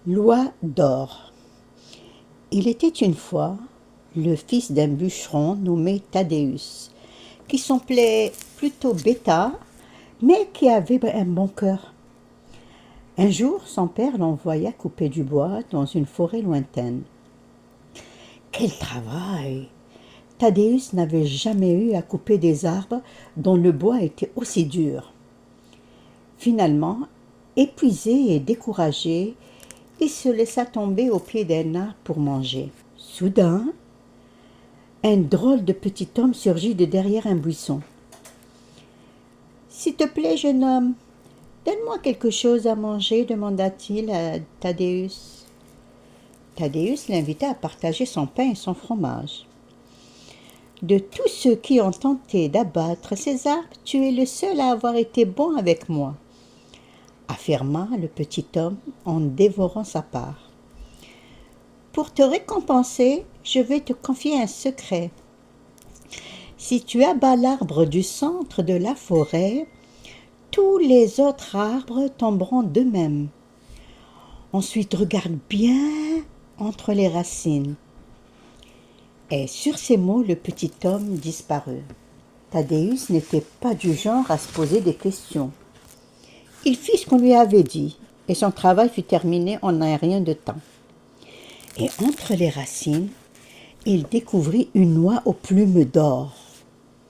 L'oie d'or. Il était une fois le fils d'un bûcheron nommé Thaddeus, qui semblait plutôt bêta, mais qui avait un bon cœur. Un jour, son père l'envoya couper du bois dans une forêt lointaine. Quel travail! Thaddeus n'avait jamais eu à couper des arbres dont le bois était aussi dur. Finalement, épuisé et découragé, il se laissa tomber au pied d'un arbre pour manger. Soudain, un drôle de petit homme surgit de derrière un buisson. « S'il te plaît, jeune homme, donne-moi quelque chose à manger, demanda-t-il à Thaddeus. Thaddeus l'invita à partager son pain et son fromage. De tous ceux qui ont tenté d'abattre ces arbres, tu es le seul à avoir été bon avec moi, affirma le petit homme en dévorant sa part. Pour te récompenser, je vais te confier un secret. Si tu abats l'arbre du centre de la forêt, tous les autres arbres tomberont d'eux-mêmes. Ensuite, regarde bien entre les racines. Et sur ces mots, le petit homme disparut. Thaddeus n'était pas du genre à se poser des questions. Il fit ce qu'on lui avait dit, et son travail fut terminé en un rien de temps. Et entre les racines, il découvrit une oie aux plumes d'or.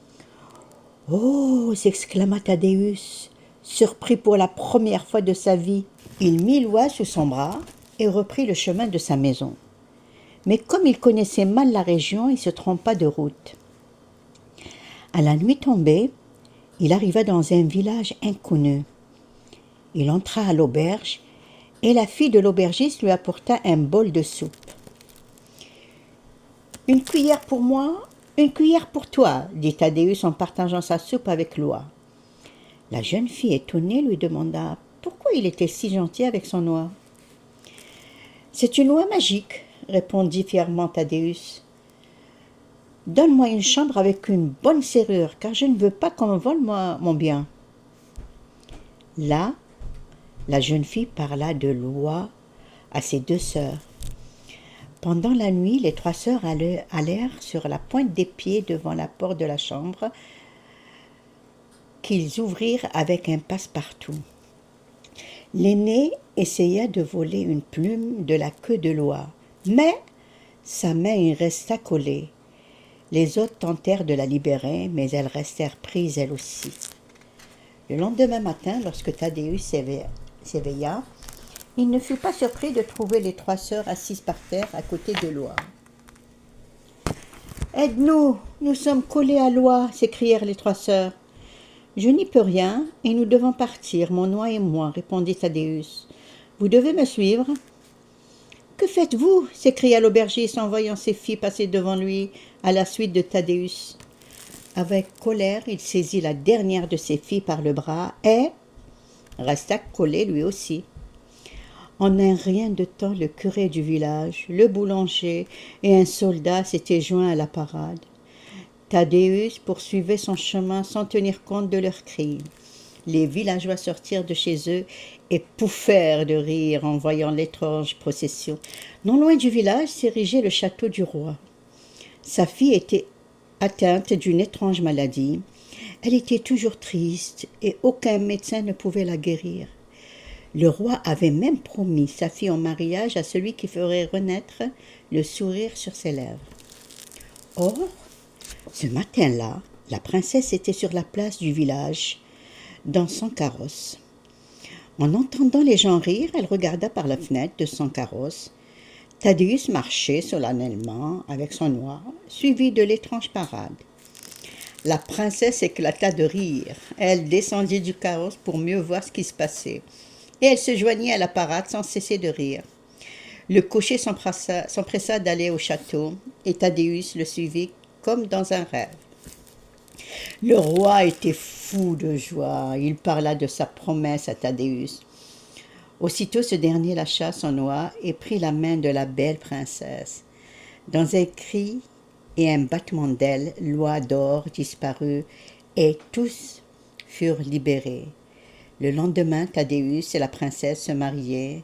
« Oh !» s'exclama Thaddeus, surpris pour la première fois de sa vie. Il mit l'oie sous son bras et reprit le chemin de sa maison. Mais comme il connaissait mal la région, il se trompa de route. À la nuit tombée, il arriva dans un village inconnu. Il entra à l'auberge et la fille de l'aubergiste lui apporta un bol de soupe. « Une cuillère pour moi, une cuillère pour toi, dit Thaddeus en partageant sa soupe avec l'oie. La jeune fille étonnée lui demanda pourquoi il était si gentil avec son oie. « C'est une oie magique, répondit fièrement Thaddeus. Donne-moi une chambre avec une bonne serrure, car je ne veux pas qu'on me vole mon bien. Là, la jeune fille parla de l'oie à ses deux sœurs. Pendant la nuit, les trois sœurs allèrent sur la pointe des pieds devant la porte de la chambre qu'ils ouvrirent avec un passe-partout. L'aînée essaya de voler une plume de la queue de l'oie, mais sa main y resta collée. Les autres tentèrent de la libérer, mais elles restèrent prises elles aussi. Le lendemain matin, lorsque Thaddeus s'éveilla, il ne fut pas surpris de trouver les trois sœurs assises par terre à côté de l'oie. « Aide-nous, nous sommes collés à l'oie !» s'écrièrent les trois sœurs. « Je n'y peux rien et nous devons partir, mon oie et moi, répondit Thaddeus. Vous devez me suivre. »« Que faites-vous » s'écria l'aubergiste en voyant ses filles passer devant lui à la suite de Thaddeus. Avec colère, il saisit la dernière de ses filles par le bras et resta collé lui aussi. En un rien de temps, le curé du village, le boulanger et un soldat s'étaient joints à la parade. Thaddeus poursuivait son chemin sans tenir compte de leurs cris. Les villageois sortirent de chez eux et pouffèrent de rire en voyant l'étrange procession. Non loin du village s'érigeait le château du roi. Sa fille était atteinte d'une étrange maladie. Elle était toujours triste et aucun médecin ne pouvait la guérir. Le roi avait même promis sa fille en mariage à celui qui ferait renaître le sourire sur ses lèvres. Or, ce matin-là, la princesse était sur la place du village, dans son carrosse. En entendant les gens rire, elle regarda par la fenêtre de son carrosse. Thaddeus marchait solennellement avec son oie, suivi de l'étrange parade. La princesse éclata de rire. Elle descendit du carrosse pour mieux voir ce qui se passait. Et elle se joignit à la parade sans cesser de rire. Le cocher s'empressa d'aller au château, et Thaddeus le suivit comme dans un rêve. Le roi était fou de joie. Il parla de sa promesse à Thaddeus. Aussitôt, ce dernier lâcha son oie et prit la main de la belle princesse. Dans un cri et un battement d'ailes, l'oie d'or disparut et tous furent libérés. Le lendemain, Thaddeus et la princesse se mariaient.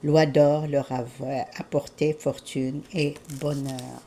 L'oie d'or leur avait apporté fortune et bonheur.